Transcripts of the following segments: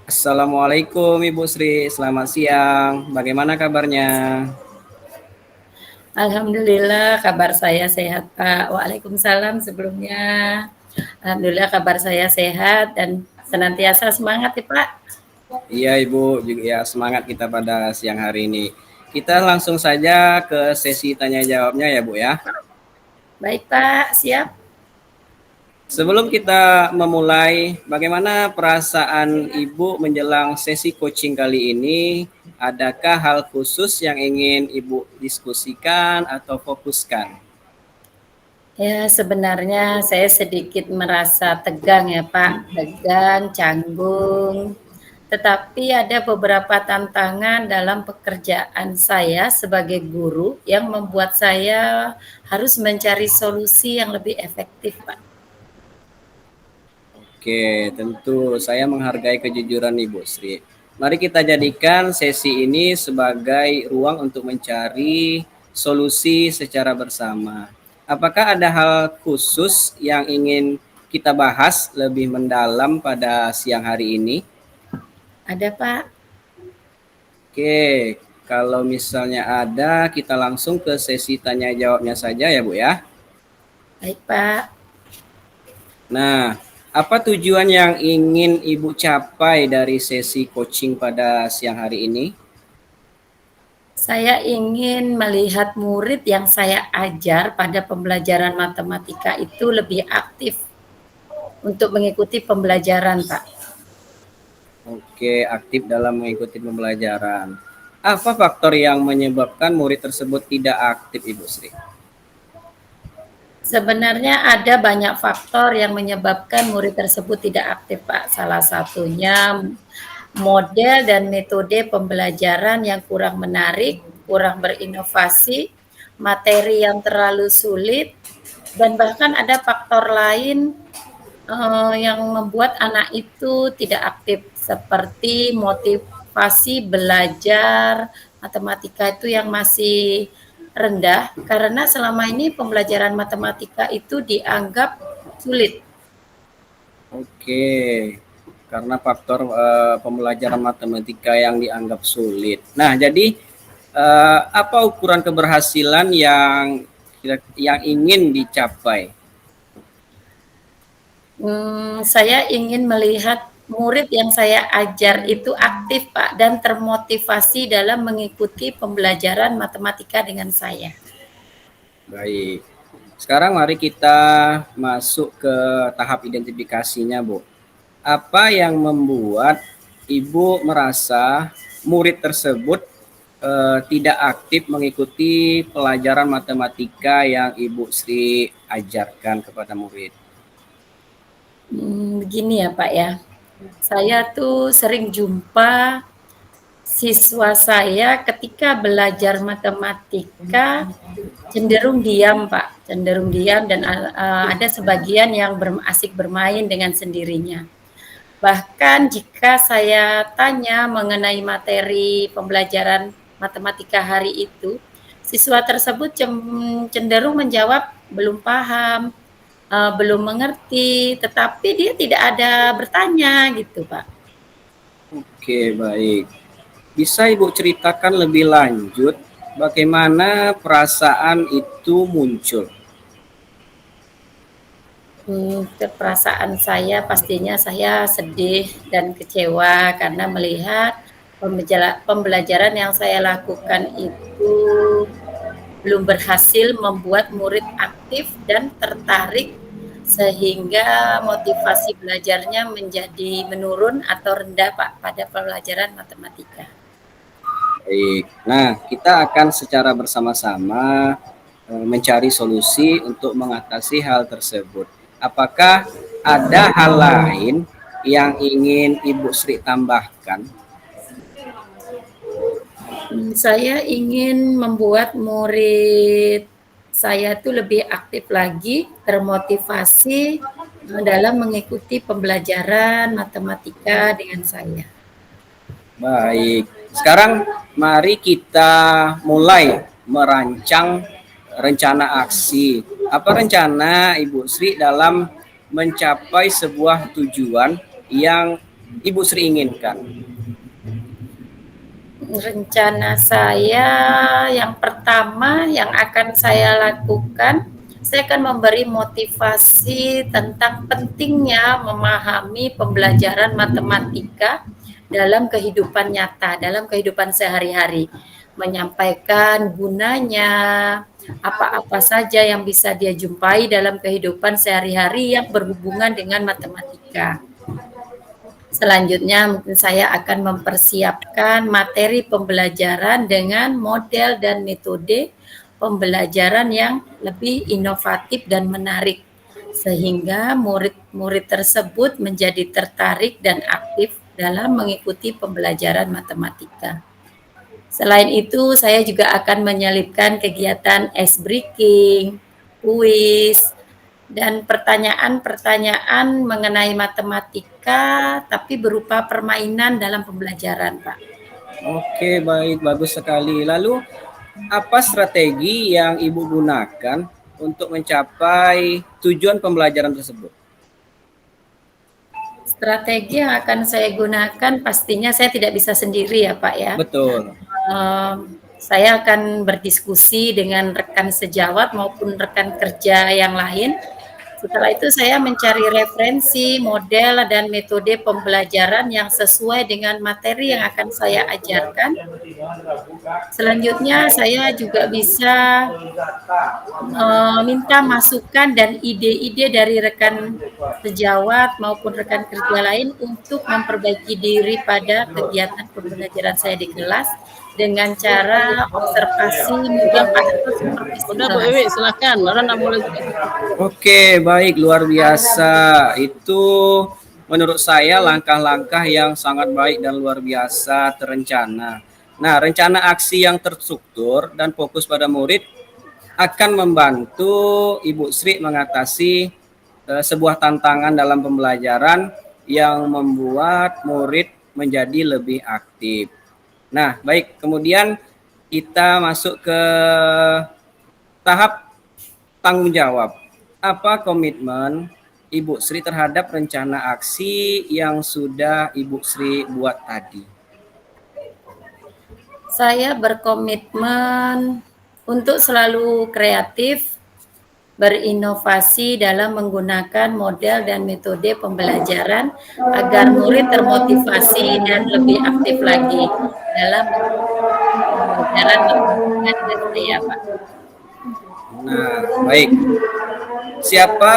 Assalamualaikum Ibu Sri, selamat siang. Bagaimana kabarnya? Alhamdulillah kabar saya sehat Pak. Waalaikumsalam sebelumnya. Alhamdulillah kabar saya sehat dan senantiasa semangat ya Pak. Iya Ibu, juga ya semangat kita pada siang hari ini. Kita langsung saja ke sesi tanya jawabnya ya Bu ya. Baik Pak, siap. Sebelum kita memulai, bagaimana perasaan Ibu menjelang sesi coaching kali ini? Adakah hal khusus yang ingin Ibu diskusikan atau fokuskan? Ya sebenarnya saya sedikit merasa tegang ya Pak, tegang, canggung. Tetapi ada beberapa tantangan dalam pekerjaan saya sebagai guru yang membuat saya harus mencari solusi yang lebih efektif Pak. Oke, tentu saya menghargai kejujuran Ibu Sri. Mari kita jadikan sesi ini sebagai ruang untuk mencari solusi secara bersama. Apakah ada hal khusus yang ingin kita bahas lebih mendalam pada siang hari ini? Ada Pak? Oke, kalau misalnya ada, kita langsung ke sesi tanya jawabnya saja ya Bu ya. Baik Pak. Nah, apa tujuan yang ingin Ibu capai dari sesi coaching pada siang hari ini? Saya ingin melihat murid yang saya ajar pada pembelajaran matematika itu lebih aktif untuk mengikuti pembelajaran, Pak. Oke, aktif dalam mengikuti pembelajaran. Apa faktor yang menyebabkan murid tersebut tidak aktif, Ibu Sri? Sebenarnya ada banyak faktor yang menyebabkan murid tersebut tidak aktif, Pak. Salah satunya model dan metode pembelajaran yang kurang menarik, kurang berinovasi, materi yang terlalu sulit, dan bahkan ada faktor lain yang membuat anak itu tidak aktif seperti motivasi belajar matematika itu yang masih rendah karena selama ini pembelajaran matematika itu dianggap sulit. Oke, karena faktor pembelajaran matematika yang dianggap sulit. Nah, jadi apa ukuran keberhasilan yang ingin dicapai? Saya ingin melihat murid yang saya ajar itu aktif Pak dan termotivasi dalam mengikuti pembelajaran matematika dengan saya. Baik. Sekarang mari kita masuk ke tahap identifikasinya, Bu. Apa yang membuat Ibu merasa murid tersebut tidak aktif mengikuti pelajaran matematika yang Ibu Sri ajarkan kepada murid? Begini ya Pak ya, saya tuh sering jumpa siswa saya ketika belajar matematika cenderung diam, Pak, cenderung diam dan ada sebagian yang asik bermain dengan sendirinya. Bahkan jika saya tanya mengenai materi pembelajaran matematika hari itu, siswa tersebut cenderung menjawab belum paham, belum mengerti, tetapi dia tidak ada bertanya gitu, Pak. Oke, baik. Bisa Ibu ceritakan lebih lanjut bagaimana perasaan itu muncul? Perasaan saya pastinya saya sedih dan kecewa karena melihat pembelajaran yang saya lakukan itu belum berhasil membuat murid aktif dan tertarik sehingga motivasi belajarnya menjadi menurun atau rendah Pak pada pelajaran matematika. Baik. Nah, kita akan secara bersama-sama mencari solusi untuk mengatasi hal tersebut. Apakah ada hal lain yang ingin Ibu Sri tambahkan? Saya ingin membuat murid saya itu lebih aktif lagi, termotivasi dalam mengikuti pembelajaran matematika dengan saya. Baik. Sekarang mari kita mulai merancang rencana aksi. Apa rencana Ibu Sri dalam mencapai sebuah tujuan yang Ibu Sri inginkan? Rencana saya yang pertama yang akan saya lakukan, saya akan memberi motivasi tentang pentingnya memahami pembelajaran matematika dalam kehidupan nyata, dalam kehidupan sehari-hari. Menyampaikan gunanya, apa-apa saja yang bisa dia jumpai dalam kehidupan sehari-hari yang berhubungan dengan matematika. Selanjutnya mungkin saya akan mempersiapkan materi pembelajaran dengan model dan metode pembelajaran yang lebih inovatif dan menarik sehingga murid-murid tersebut menjadi tertarik dan aktif dalam mengikuti pembelajaran matematika. Selain itu, saya juga akan menyelipkan kegiatan ice breaking, kuis, dan pertanyaan-pertanyaan mengenai matematika, tapi berupa permainan dalam pembelajaran, Pak. Oke, baik, bagus sekali. Lalu, apa strategi yang Ibu gunakan untuk mencapai tujuan pembelajaran tersebut? Strategi yang akan saya gunakan pastinya saya tidak bisa sendiri ya, Pak ya. Betul. Saya akan berdiskusi dengan rekan sejawat maupun rekan kerja yang lain. Setelah itu saya mencari referensi, model, dan metode pembelajaran yang sesuai dengan materi yang akan saya ajarkan. Selanjutnya saya juga bisa minta masukan dan ide-ide dari rekan sejawat maupun rekan kerja lain untuk memperbaiki diri pada kegiatan pembelajaran saya di kelas dengan cara observasi mungkin atau seperti Udah Bu Iwi, silakan. Orang boleh. Oke, baik, luar biasa. Itu menurut saya langkah-langkah yang sangat baik dan luar biasa terencana. Nah, rencana aksi yang terstruktur dan fokus pada murid akan membantu Ibu Sri mengatasi sebuah tantangan dalam pembelajaran yang membuat murid menjadi lebih aktif. Nah, baik, kemudian kita masuk ke tahap tanggung jawab. Apa komitmen Ibu Sri terhadap rencana aksi yang sudah Ibu Sri buat tadi? Saya berkomitmen untuk selalu kreatif, berinovasi dalam menggunakan model dan metode pembelajaran agar murid termotivasi dan lebih aktif lagi dalam pembelajaran matematika saya, Pak. Nah, baik. Siapa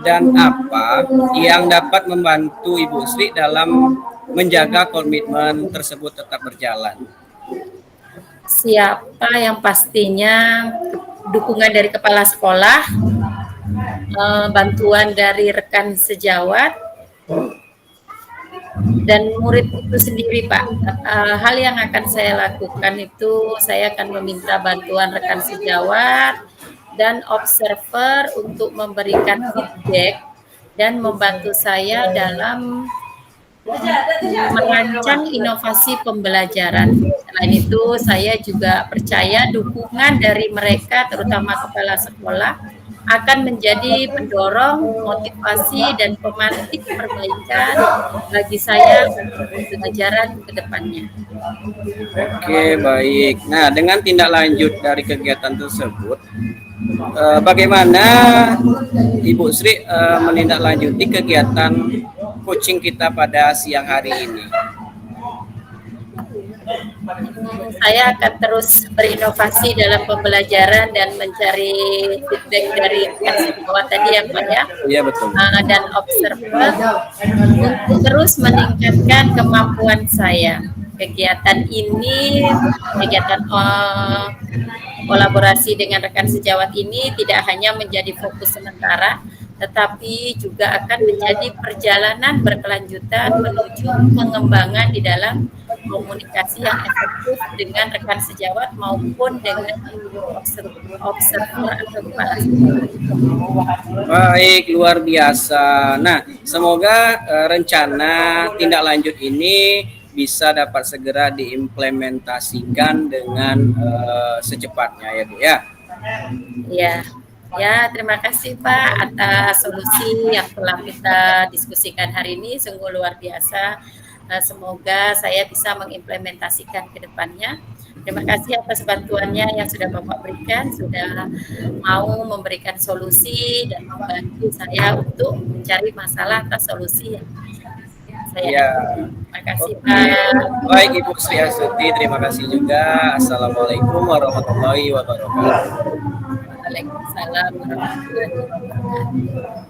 dan apa yang dapat membantu Ibu Sri dalam menjaga komitmen tersebut tetap berjalan? Siapa yang pastinya dukungan dari kepala sekolah, bantuan dari rekan sejawat, dan murid itu sendiri, Pak. Hal yang akan saya lakukan itu saya akan meminta bantuan rekan sejawat dan observer untuk memberikan feedback dan membantu saya dalam merancang inovasi pembelajaran. Selain itu, saya juga percaya dukungan dari mereka, terutama kepala sekolah, akan menjadi pendorong, motivasi, dan pemantik perbaikan bagi saya untuk pembelajaran ke depannya. Oke, baik. Nah, dengan tindak lanjut dari kegiatan tersebut, bagaimana Ibu Sri menindaklanjuti kegiatan coaching kita pada siang hari ini? Saya akan terus berinovasi dalam pembelajaran dan mencari feedback dari rekan sejawat tadi ya Pak ya. Iya betul. Dan observer untuk terus meningkatkan kemampuan saya. Kegiatan ini, kegiatan kolaborasi dengan rekan sejawat ini tidak hanya menjadi fokus sementara, tetapi juga akan menjadi perjalanan berkelanjutan menuju pengembangan di dalam komunikasi yang efektif dengan rekan sejawat maupun dengan observer atau kepala sekolah. Baik, luar biasa. Nah, semoga rencana tindak lanjut ini bisa dapat segera diimplementasikan dengan secepatnya ya Bu ya. Ya. Ya, terima kasih Pak atas solusi yang telah kita diskusikan hari ini, sungguh luar biasa. Semoga saya bisa mengimplementasikan ke depannya. Terima kasih atas bantuannya yang sudah Bapak berikan, sudah mau memberikan solusi dan membantu saya untuk mencari masalah atas solusi yang saya Ya, dapatkan. Terima kasih oke. Pak. Baik Ibu Sri Astuti, terima kasih juga. Assalamualaikum warahmatullahi wabarakatuh. Waalaikumsalam warahmatullahi wabarakatuh.